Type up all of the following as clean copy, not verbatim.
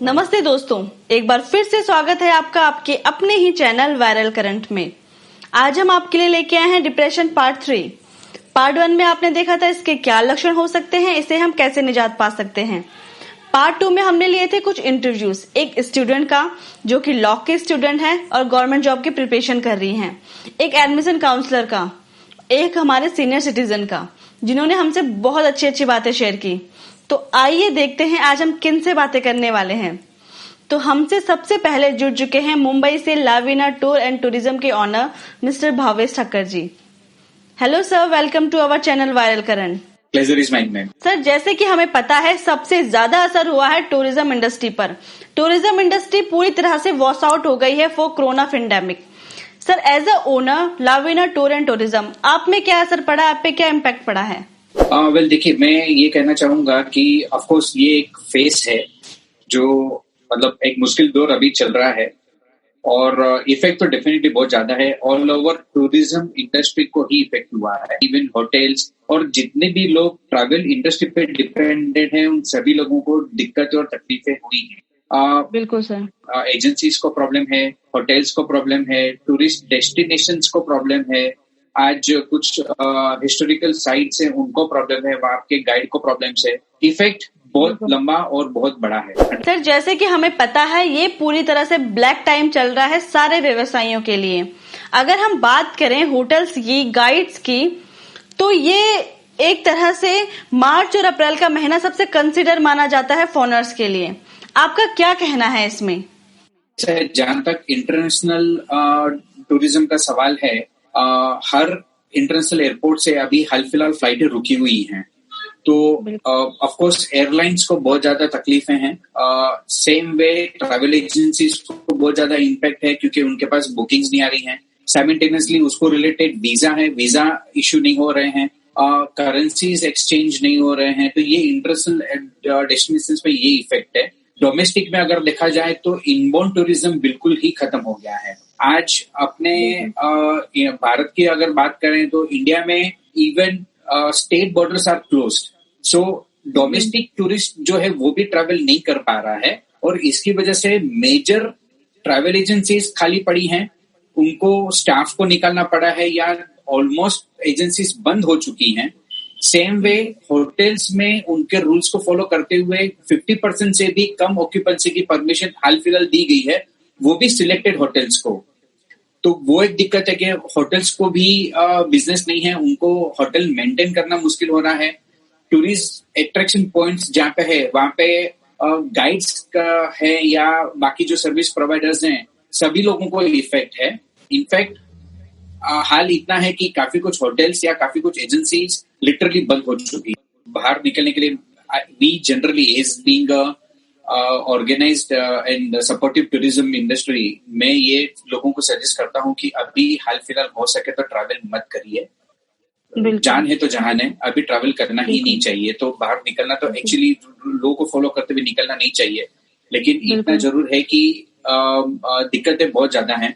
नमस्ते दोस्तों, एक बार फिर से स्वागत है आपका आपके अपने ही चैनल वायरल करंट में। आज हम आपके लिए लेके आए हैं डिप्रेशन पार्ट 3। पार्ट 1 में आपने देखा था इसके क्या लक्षण हो सकते हैं, इसे हम कैसे निजात पा सकते हैं। पार्ट 2 में हमने लिए थे कुछ इंटरव्यूज, एक स्टूडेंट का जो कि लॉ के स्टूडेंट है और गवर्नमेंट जॉब की प्रिपरेशन कर रही हैं, एक एडमिशन काउंसलर का, एक हमारे सीनियर सिटीजन का, जिन्होंने हमसे बहुत अच्छी अच्छी बातें शेयर की। तो आइए देखते हैं आज हम किन से बातें करने वाले हैं। तो हमसे सबसे पहले जुड़ चुके हैं मुंबई से लावीना टूर एंड टूरिज्म के owner mister Bhavesh Thakkar ji. Hello sir, welcome to our channel viral current. Pleasure is mine ma'am. Sir, जैसे कि हमें पता है सबसे ज्यादा असर हुआ है टूरिज्म इंडस्ट्री पर। टूरिज्म इंडस्ट्री पूरी तरह से वॉश आउट हो गई है for corona pandemic. Sir, as a owner Lavina tour and tourism, आप में क्या असर पड़ा, आप पे क्या इम्पैक्ट पड़ा है? वेल देखिए, मैं ये कहना चाहूंगा कि ऑफ कोर्स ये एक फेस है जो मतलब एक मुश्किल दौर अभी चल रहा है और इफेक्ट तो डेफिनेटली बहुत ज्यादा है। ऑल ओवर टूरिज्म इंडस्ट्री को ही इफेक्ट हुआ है, इवन होटल्स और जितने भी लोग ट्रैवल इंडस्ट्री पे डिपेंडेंट हैं उन सभी लोगों को दिक्कतें और तकलीफें हुई हैं। बिल्कुल सर। एजेंसीज को प्रॉब्लम है, होटल्स को प्रॉब्लम है, टूरिस्ट डेस्टिनेशंस को प्रॉब्लम है, आज कुछ हिस्टोरिकल साइट्स हैं उनको प्रॉब्लम है, वहां के गाइड को प्रॉब्लम है। इफेक्ट बहुत लंबा और बहुत बड़ा है। सर, जैसे कि हमें पता है ये पूरी तरह से ब्लैक टाइम चल रहा है सारे व्यवसायियों के लिए। अगर हम बात करें होटल्स की, गाइड्स की, तो ये एक तरह से मार्च और अप्रैल का महीना सबसे कंसिडर माना जाता है फॉरेनर्स के लिए। आपका क्या कहना है इसमें? जहां तक इंटरनेशनल टूरिज्म का सवाल है, हर इंटरनेशनल एयरपोर्ट से अभी हाल फिलहाल फ्लाइटें रुकी हुई हैं, तो ऑफ कोर्स एयरलाइंस को बहुत ज्यादा तकलीफें हैं। सेम वे ट्रैवल एजेंसीज को बहुत ज्यादा इम्पैक्ट है क्योंकि उनके पास बुकिंग्स नहीं आ रही हैं। साइमल्टेनियसली उसको रिलेटेड वीजा है, वीजा इश्यू नहीं हो रहे हैं, करेंसीज एक्सचेंज नहीं हो रहे हैं, तो ये इंटरनेशनल डेस्टिनेशंस पे ये इफेक्ट है। डोमेस्टिक में अगर देखा जाए तो इनबाउंड टूरिज्म बिल्कुल ही खत्म हो गया है। आज अपने भारत की अगर बात करें तो इंडिया में even state borders are closed, so domestic tourist जो है वो भी ट्रैवल नहीं कर पा रहा है और इसकी वजह से मेजर ट्रैवल एजेंसीज खाली पड़ी हैं, उनको स्टाफ को निकालना पड़ा है या ऑलमोस्ट एजेंसीज बंद हो चुकी हैं। सेम वे होटल्स में उनके रूल्स को फॉलो करते हुए 50% से भी कम ऑक्यूपेंसी की परमिशन हाल फिलहाल दी गई है, वो भी सिलेक्टेड होटल्स को। तो वो एक दिक्कत है कि होटल्स को भी बिजनेस नहीं है, उनको होटल मेंटेन करना मुश्किल हो रहा है। टूरिस्ट अट्रैक्शन पॉइंट्स जहाँ पे है वहां पे गाइड्स का है या बाकी जो सर्विस प्रोवाइडर्स हैं सभी लोगों को इफेक्ट है। इनफैक्ट हाल इतना है कि काफी कुछ होटल्स या काफी कुछ एजेंसीज लिटरली बंद हो चुकी है। बाहर निकलने के लिए we generally as being organised and supportive tourism industry में ये लोगों को सजेस्ट करता हूं कि अभी हाल फिलहाल हो सके तो ट्रैवल मत करिए। जान है तो जहान है, अभी ट्रैवल करना ही नहीं चाहिए। तो बाहर निकलना तो एक्चुअली लोगों को फॉलो करते हुए निकलना नहीं चाहिए, लेकिन इतना जरूर है कि दिक्कतें बहुत ज्यादा हैं।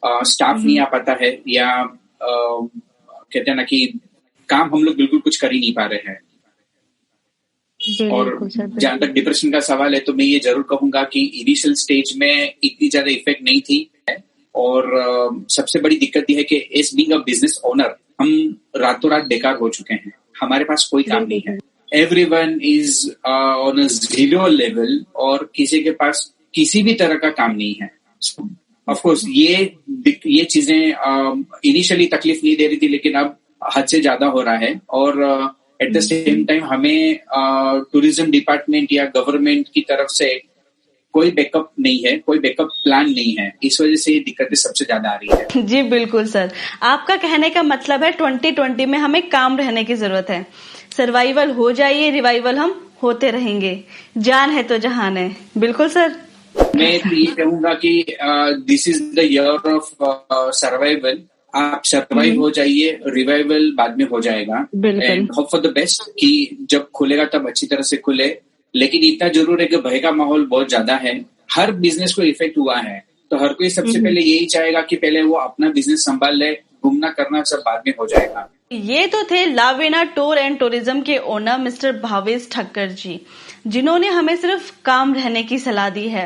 स्टाफ नहीं आ पाता है या कहते हैं ना कि काम हम लोग बिल्कुल कुछ कर ही नहीं पा रहे हैं। और जहां तक डिप्रेशन का सवाल है तो मैं ये जरूर कहूंगा कि इनिशियल स्टेज में इतनी ज्यादा इफेक्ट नहीं थी और सबसे बड़ी दिक्कत यह है कि as being a business owner हम रातों रात बेकार हो चुके हैं, हमारे पास कोई काम नहीं है। Everyone is on a zero level और किसी के पास किसी भी तरह का काम नहीं है। ऑफ कोर्स ये चीजें इनिशियली तकलीफ नहीं दे रही थी, लेकिन अब हद से ज्यादा हो रहा है और एट द सेम टाइम हमें टूरिज्म डिपार्टमेंट या गवर्नमेंट की तरफ से कोई बैकअप नहीं है, कोई बैकअप प्लान नहीं है। इस वजह से ये दिक्कतें सबसे ज्यादा आ रही है। जी बिल्कुल सर, आपका कहने का मतलब है 2020 में हमें काम रहने की जरूरत है। सर्वाइवल हो जाइए, रिवाइवल हम होते रहेंगे। जान है तो जहान है। बिल्कुल सर, मैं ये कहूंगा कि this is the year of survival. आप सर्वाइव हो जाइए, रिवाइवल बाद में हो जाएगा। And hope for the best कि जब खुलेगा तब अच्छी तरह से खुले, लेकिन इतना जरूर है कि भय का माहौल बहुत ज्यादा है। हर बिजनेस को इफेक्ट हुआ है, तो हर कोई सबसे पहले यही चाहेगा कि पहले वो अपना बिजनेस संभाल ले, घूमना करना सब बाद में हो जाएगा। ये तो थे लावेना टूर एंड टूरिज्म के ओनर मिस्टर भावेश ठक्कर जी, जिन्होंने हमें सिर्फ काम रहने की सलाह दी है।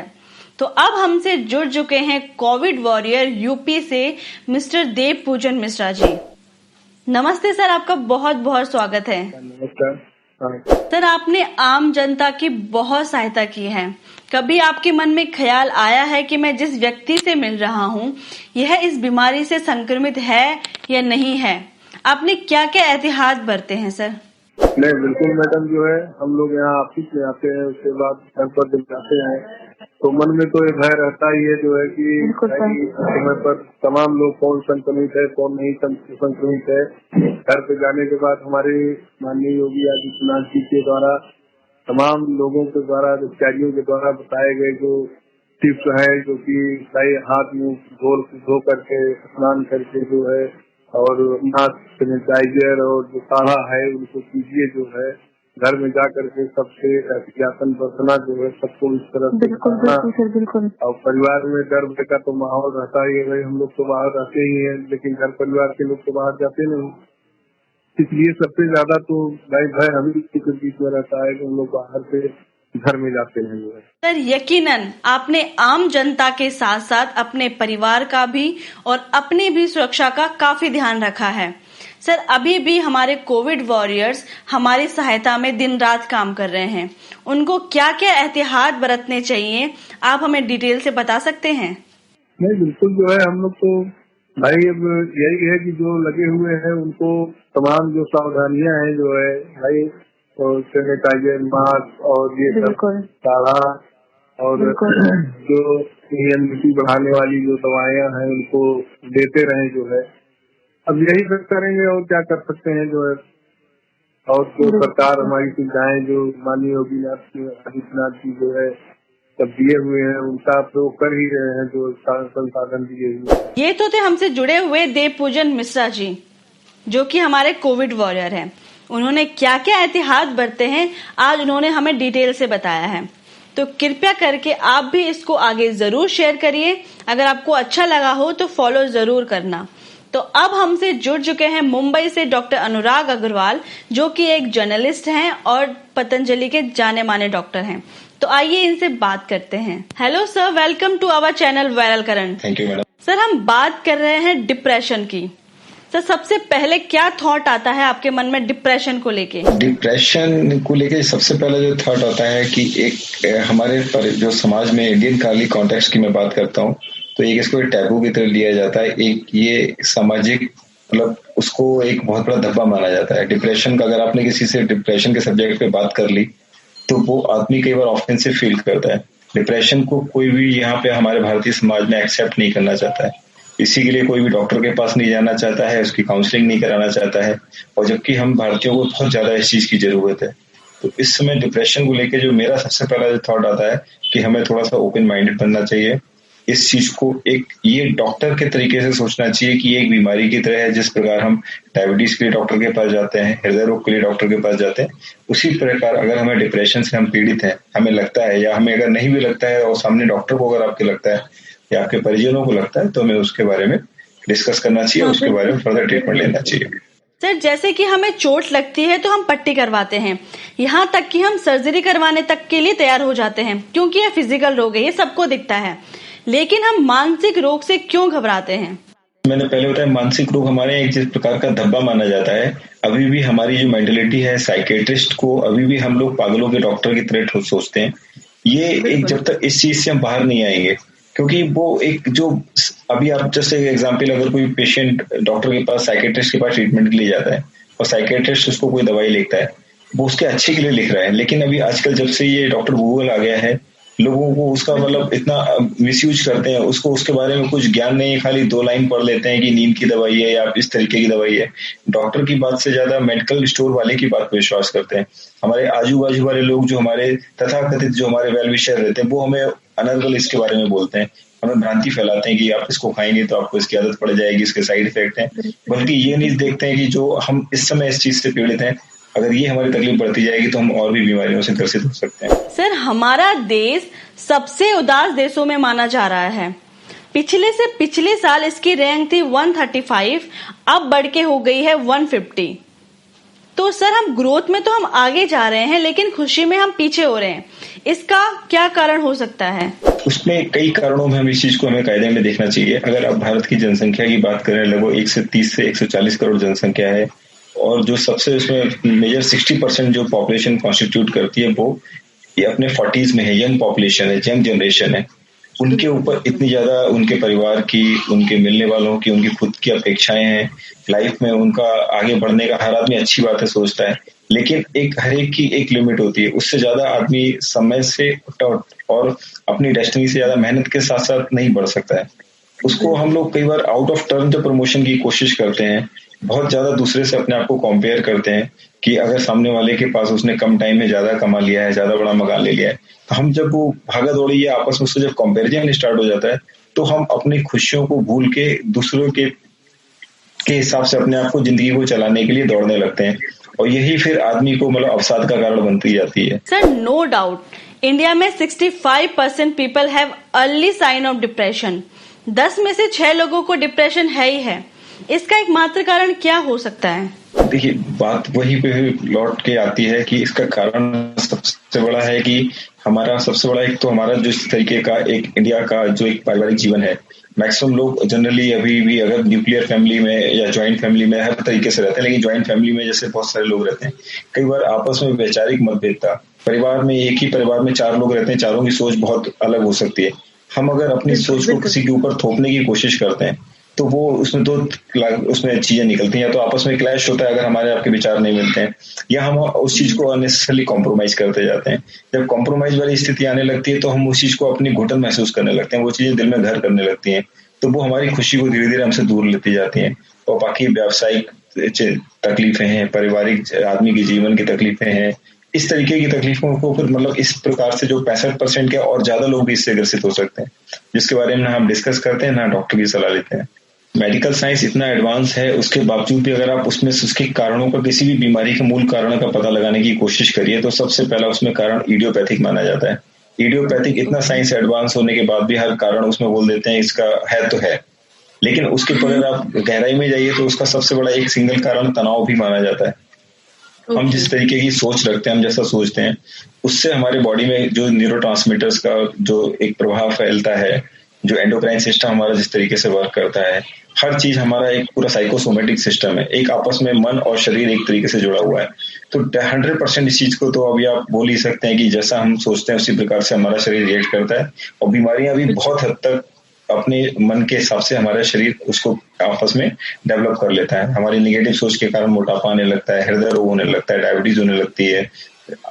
तो अब हमसे जुड़ चुके हैं कोविड वॉरियर यूपी से मिस्टर देव पूजन मिश्रा जी। नमस्ते सर, आपका बहुत बहुत स्वागत है। नमस्कार सर, आपने आम जनता की बहुत सहायता की है। कभी आपके मन में ख्याल आया है कि मैं जिस व्यक्ति से मिल रहा हूँ यह इस बीमारी से संक्रमित है या नहीं है? आपने क्या क्या एहतियात बरते हैं सर? नहीं, बिल्कुल मैडम, जो है हम लोग यहाँ ऑफिस में आते हैं, उसके बाद घर पर जब जाते हैं तो मन में तो ये भय रहता ही है जो है कि समय पर तमाम लोग कौन संक्रमित है कौन नहीं संक्रमित है। घर पे जाने के बाद हमारे माननीय योगी आदित्यनाथ जी के द्वारा तमाम लोगों के द्वारा अधिकारियों के द्वारा बताए गए जो टिप्स है, जो कि सही हाथ मुंह धो करके स्नान करके जो है और मास्क सैनिटाइजर और जो काढ़ा है उनको पीजिए, जो है घर में जा करके सबसे एहतियातन बरतना, जो है सबको इस तरह से बिल्कुल। और परिवार में डर भय का तो माहौल रहता ही है भाई, हम लोग तो बाहर रहते ही हैं लेकिन घर परिवार के लोग तो बाहर जाते नहीं, इसलिए सबसे ज्यादा तो भाई भय हमें के बीच में रहता है कि हम लोग बाहर से घर में जाते हैं। जो है सर, यकीनन आपने आम जनता के साथ साथ अपने परिवार का भी और अपनी भी सुरक्षा का काफी ध्यान रखा है। सर, अभी भी हमारे कोविड वॉरियर्स हमारी सहायता में दिन रात काम कर रहे हैं, उनको क्या क्या एहतियात बरतने चाहिए, आप हमें डिटेल से बता सकते हैं? नहीं, बिल्कुल, जो है हम लोग तो भाई अब यही है कि जो लगे हुए हैं उनको तमाम जो सावधानियां हैं जो है भाई, और सैनिटाइजर, मास्क और ये सब काढ़ा और जो इम्यूनिटी बढ़ाने वाली जो दवाइयां हैं उनको देते रहें। जो है अब यही सब करेंगे और क्या कर सकते हैं। जो है और जो सरकार हमारी सुविधाएं जो माननीय योगी आदित्यनाथ जी जो है सब दिए हुए हैं उनका प्रयोग कर ही रहे हैं, जो संसाधन दिए हुए हैं। ये तो थे हमसे जुड़े हुए देव पूजन मिश्रा जी, जो कि हमारे कोविड वॉरियर हैं। उन्होंने क्या क्या एहतियात बरते हैं आज उन्होंने हमें डिटेल से बताया है, तो कृपया करके आप भी इसको आगे जरूर शेयर करिए। अगर आपको अच्छा लगा हो तो फॉलो जरूर करना। तो अब हमसे जुड़ चुके हैं मुंबई से डॉक्टर अनुराग अग्रवाल, जो कि एक जर्नलिस्ट हैं और पतंजलि के जाने माने डॉक्टर हैं। तो आइए इनसे बात करते हैं। Hello sir, welcome to our channel viral current. Thank you madam. Sir, हम बात कर रहे हैं डिप्रेशन की। सर, सबसे पहले क्या थॉट आता है आपके मन में डिप्रेशन को लेके? डिप्रेशन को लेके सबसे पहले जो थॉट आता है कि एक हमारे जो समाज में इंडियन काली कॉन्टेक्स्ट की मैं बात करता हूँ तो एक इसको एक टैबू की तरह लिया जाता है। एक ये सामाजिक मतलब उसको एक बहुत बड़ा धब्बा माना जाता है डिप्रेशन का। अगर आपने किसी से डिप्रेशन के सब्जेक्ट पे बात कर ली तो वो आदमी कई बार ऑफेंसिव फील करता है। डिप्रेशन को कोई भी यहाँ पे हमारे भारतीय समाज में एक्सेप्ट नहीं करना चाहता है, इसी के लिए कोई भी डॉक्टर के पास नहीं जाना चाहता है, उसकी काउंसलिंग नहीं कराना चाहता है। और जबकि हम भारतीयों को बहुत ज्यादा इस चीज की जरूरत है। तो इस समय डिप्रेशन को लेके जो मेरा सबसे पहला थॉट आता है कि हमें थोड़ा सा ओपन माइंडेड बनना चाहिए। इस चीज को एक ये डॉक्टर के तरीके से सोचना चाहिए कि ये एक बीमारी की तरह है। जिस प्रकार हम डायबिटीज के लिए डॉक्टर के पास जाते हैं, हृदय रोग के लिए डॉक्टर के पास जाते हैं, उसी प्रकार अगर हमें डिप्रेशन से हम पीड़ित हैं, हमें लगता है, या हमें अगर नहीं भी लगता है और सामने डॉक्टर को अगर आपके लगता है या आपके परिजनों को लगता है तो हमें उसके बारे में डिस्कस करना चाहिए, उसके बारे में फर्दर ट्रीटमेंट लेना चाहिए। सर, जैसे कि हमें चोट लगती है तो हम पट्टी करवाते हैं, यहाँ तक कि हम सर्जरी करवाने तक के लिए तैयार हो जाते हैं क्योंकि ये फिजिकल रोग है, ये सबको दिखता है। लेकिन हम मानसिक रोग से क्यों घबराते हैं? मैंने पहले बताया मानसिक रोग हमारे एक जिस प्रकार का धब्बा माना जाता है। अभी भी हमारी जो मेंटलिटी है, साइकेट्रिस्ट को अभी भी हम लोग पागलों के डॉक्टर की तरह सोचते हैं। ये एक जब तक इस चीज से हम बाहर नहीं आएंगे, क्योंकि वो एक जो अभी आप जैसे एग्जाम्पल, अगर कोई पेशेंट डॉक्टर के पास, साइकेट्रिस्ट के पास ट्रीटमेंट के लिए जाता है और साइकेट्रिस्ट उसको कोई दवाई लिखता है, वो उसके अच्छे के लिए लिख रहा है। लेकिन अभी आजकल जब से ये डॉक्टर गूगल आ गया है, लोगों को उसका मतलब इतना मिसयूज करते हैं, उसको उसके बारे में कुछ ज्ञान नहीं है, खाली 2 लाइन पढ़ लेते हैं कि नींद की दवाई है या इस तरीके की दवाई है। डॉक्टर की बात से ज्यादा मेडिकल स्टोर वाले की बात पर विश्वास करते हैं। हमारे आजू बाजू वाले लोग जो हमारे तथाकथित जो हमारे वेल विशर रहते हैं, वो हमें अनर्गल इसके बारे में बोलते हैं, हमें भ्रांति फैलाते हैं कि आप इसको खाएंगे तो आपको इसकी आदत पड़ जाएगी, इसके साइड इफेक्ट हैं। बल्कि ये नहीं देखते हैं कि जो हम इस समय इस चीज से पीड़ित हैं, अगर ये हमारी तकलीफ बढ़ती जाएगी तो हम और भी बीमारियों से ग्रसित हो सकते हैं। सर, हमारा देश सबसे उदास देशों में माना जा रहा है। पिछले साल इसकी रैंक थी 135। अब बढ़ के हो गई है 150। तो सर हम ग्रोथ में तो हम आगे जा रहे हैं लेकिन खुशी में हम पीछे हो रहे हैं, इसका क्या कारण हो सकता है? उसमें कई कारणों में हम इस चीज को हमें कायदे में देखना चाहिए। अगर आप भारत की जनसंख्या की बात करें, लगभग 130 से 140 करोड़ जनसंख्या है और जो सबसे उसमें मेजर 60% जो पॉपुलेशन कॉन्स्टिट्यूट करती है वो ये अपने 40s में है, यंग पॉपुलेशन है, यंग जनरेशन है। उनके ऊपर इतनी ज्यादा उनके परिवार की, उनके मिलने वालों की, उनकी खुद की अपेक्षाएं हैं लाइफ में, उनका आगे बढ़ने का हर आदमी अच्छी बात है सोचता है, लेकिन हर एक की एक लिमिट होती है। उससे ज्यादा आदमी समय से और अपनी डेस्टिनी से ज्यादा मेहनत के साथ साथ नहीं बढ़ सकता है। उसको हम लोग कई बार आउट ऑफ टर्न जो प्रमोशन की कोशिश करते हैं, बहुत ज्यादा दूसरे से अपने आप को कंपेयर करते हैं कि अगर सामने वाले के पास उसने कम टाइम में ज्यादा कमा लिया है, ज्यादा बड़ा मकान ले लिया है, तो हम जब वो भागा दौड़ी या आपस में उससे जब कंपेरिजन स्टार्ट हो जाता है तो हम अपनी खुशियों को भूल के दूसरों के हिसाब से अपने आप को, जिंदगी को चलाने के लिए दौड़ने लगते हैं और यही फिर आदमी को मतलब अवसाद का कारण बनती जाती है। सर नो डाउट इंडिया में 65% people have early sign of depression. 10 में से 6 लोगों को डिप्रेशन है ही है। इसका एकमात्र कारण क्या हो सकता है? देखिए, बात वहीं पे लौट के आती है कि इसका कारण सबसे बड़ा है कि हमारा सबसे बड़ा एक तो हमारा जो इस तरीके का एक इंडिया का जो एक पारिवारिक जीवन है, मैक्सिमम लोग जनरली अभी भी अगर न्यूक्लियर फैमिली में या ज्वाइंट फैमिली में हर तरीके से रहते हैं, लेकिन ज्वाइंट फैमिली में जैसे बहुत सारे लोग रहते हैं, कई बार आपस में वैचारिक मतभेदता, परिवार में एक ही परिवार में 4 लोग रहते हैं, चारों की सोच बहुत अलग हो सकती है। हम अगर अपनी सोच को किसी के ऊपर थोपने की कोशिश करते हैं तो वो उसमें चीजें निकलती हैं, या तो आपस में क्लैश होता है अगर हमारे आपके विचार नहीं मिलते हैं, या हम उस चीज को अननेसेसरली कॉम्प्रोमाइज करते जाते हैं। जब कॉम्प्रोमाइज वाली स्थिति आने लगती है तो हम उस चीज को अपनी घुटन महसूस करने लगते हैं, वो चीजें दिल में घर करने लगती हैं, तो वो हमारी खुशी को धीरे धीरे हमसे दूर लेती जाती हैं। और बाकी व्यावसायिक तकलीफें हैं, पारिवारिक आदमी के जीवन की तकलीफें हैं, इस तरीके की तकलीफों को फिर मतलब इस प्रकार से जो 65% के और ज्यादा लोग भी इससे ग्रसित हो सकते हैं, जिसके बारे में ना हम डिस्कस करते हैं ना डॉक्टर की सलाह लेते हैं। मेडिकल साइंस इतना एडवांस है, उसके बावजूद भी अगर आप उसमें उसके कारणों का, किसी भी बीमारी के मूल कारण का पता लगाने की कोशिश करिए तो सबसे पहला उसमें कारण इडियोपैथिक माना जाता है। इडियोपैथिक इतना साइंस एडवांस होने के बाद भी हर कारण उसमें बोल देते हैं इसका है तो है, लेकिन उसके ऊपर अगर आप गहराई में जाइए तो उसका सबसे बड़ा एक सिंगल कारण तनाव भी माना जाता है। हम जिस तरीके की सोच रखते हैं, हम जैसा सोचते हैं, उससे हमारे बॉडी में जो न्यूरोट्रांसमीटर्स का जो एक प्रभाव फैलता है, जो एंडोक्राइन सिस्टम हमारा जिस तरीके से वर्क करता है, हर चीज हमारा एक पूरा साइकोसोमेटिक सिस्टम है, एक आपस में मन और शरीर एक तरीके से जुड़ा हुआ है। तो 100% इस चीज को तो अभी आप बोल ही सकते हैं कि जैसा हम सोचते हैं उसी प्रकार से हमारा शरीर रिएक्ट करता है, और बीमारियां भी बहुत हद तक अपने मन के हिसाब से हमारा शरीर उसको आपस में डेवलप कर लेता है। हमारी निगेटिव सोच के कारण मोटापा आने लगता है, हृदय रोग होने लगता है, डायबिटीज होने लगती है,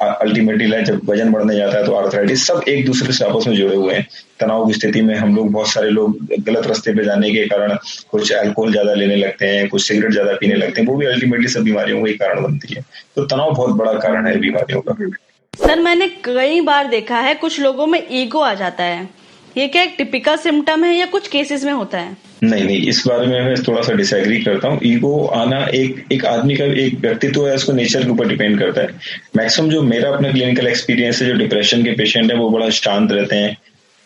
अल्टीमेटली जब वजन बढ़ने जाता है तो आर्थराइटिस, सब एक दूसरे से आपस में जुड़े हुए हैं। तनाव की स्थिति में हम लोग, बहुत सारे लोग गलत रास्ते पे जाने के कारण कुछ अल्कोहल ज्यादा लेने लगते हैं, कुछ सिगरेट ज्यादा पीने लगते हैं, वो भी अल्टीमेटली सब बीमारियों का ही कारण बनती है। तो तनाव बहुत बड़ा कारण है बीमारियों का। सर मैंने कई बार देखा है कुछ लोगों में ईगो आ जाता है, ये क्या एक टिपिकल सिम्टम है या कुछ केसेस में होता है? नहीं, इस बारे में मैं थोड़ा सा डिसएग्री करता हूँ। ईगो आना एक आदमी का एक व्यक्तित्व है, उसको नेचर के ऊपर डिपेंड करता है। मैक्सिमम जो मेरा अपना क्लिनिकल एक्सपीरियंस है, जो डिप्रेशन के पेशेंट है वो बड़ा शांत रहते हैं,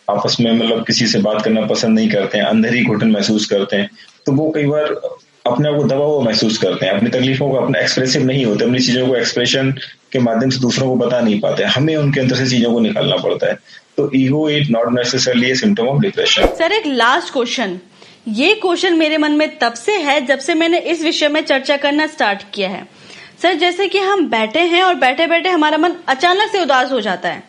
आपस में मतलब किसी से बात करना पसंद नहीं करते हैं, अंदर ही घुटन महसूस करते हैं। तो वो कई बार अपने आप को दबा हुआ महसूस करते हैं, अपनी तकलीफों को अपना एक्सप्रेसिव नहीं होते, अपनी चीजों को एक्सप्रेशन के माध्यम से दूसरों को बता नहीं पाते, हमें उनके अंदर से चीजों को निकालना पड़ता है। तो ego is not necessarily A symptom of depression. Sir एक लास्ट क्वेश्चन, ये क्वेश्चन मेरे मन में तब से है जब से मैंने इस विषय में चर्चा करना स्टार्ट किया है। सर जैसे कि हम बैठे हैं और बैठे बैठे हमारा मन अचानक से उदास हो जाता है।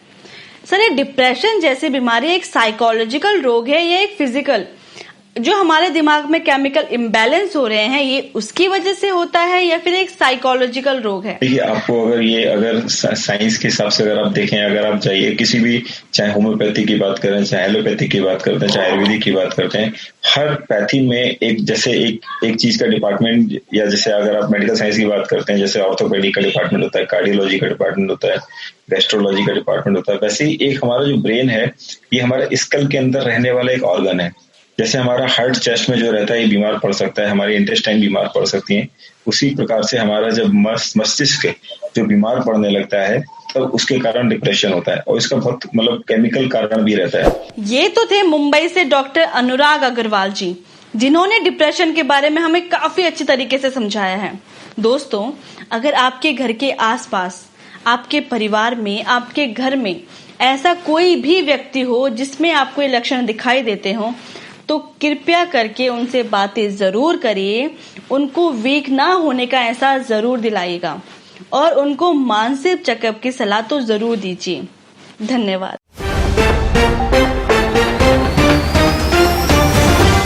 सर ये डिप्रेशन जैसी बीमारी एक साइकोलॉजिकल रोग है या एक फिजिकल, जो हमारे दिमाग में केमिकल इम्बैलेंस हो रहे हैं, ये उसकी वजह से होता है या फिर एक साइकोलॉजिकल रोग है? देखिए, आपको अगर साइंस के हिसाब से अगर आप देखें, अगर आप जाइए किसी भी, चाहे होम्योपैथी की बात करें, चाहे एलोपैथी की बात करते हैं, चाहे आयुर्वेदिक की बात करते हैं, हर पैथी में एक चीज का डिपार्टमेंट, या जैसे अगर आप मेडिकल साइंस की बात करते हैं, जैसे ऑर्थोपेडिक का डिपार्टमेंट होता है, कार्डियोलॉजी का डिपार्टमेंट होता है, गैस्ट्रोलॉजी का डिपार्टमेंट होता है, वैसे ही एक हमारा जो ब्रेन है, ये हमारे स्कल के अंदर रहने वाला एक ऑर्गन है। जैसे हमारा हार्ट चेस्ट में जो रहता है ये बीमार पड़ सकता है, हमारी इंटेस्टाइन बीमार पड़ सकती है, उसी प्रकार से हमारा जब मस्तिष्क जो बीमार पड़ने लगता है तब उसके कारण डिप्रेशन होता है, और इसका बहुत मतलब केमिकल कारण भी रहता है। ये तो थे मुंबई से डॉक्टर अनुराग अग्रवाल जी। जिन्होंने डिप्रेशन के बारे में हमें काफी अच्छी तरीके से समझाया है। दोस्तों, अगर आपके घर के आसपास, आपके परिवार में, आपके घर में ऐसा कोई भी व्यक्ति हो जिसमें आपको ये लक्षण दिखाई देते हो, तो कृपया करके उनसे बातें जरूर करिए, उनको वीक ना होने का एहसास जरूर दिलाइएगा और उनको मानसिक चेकअप की सलाह तो जरूर दीजिए। धन्यवाद।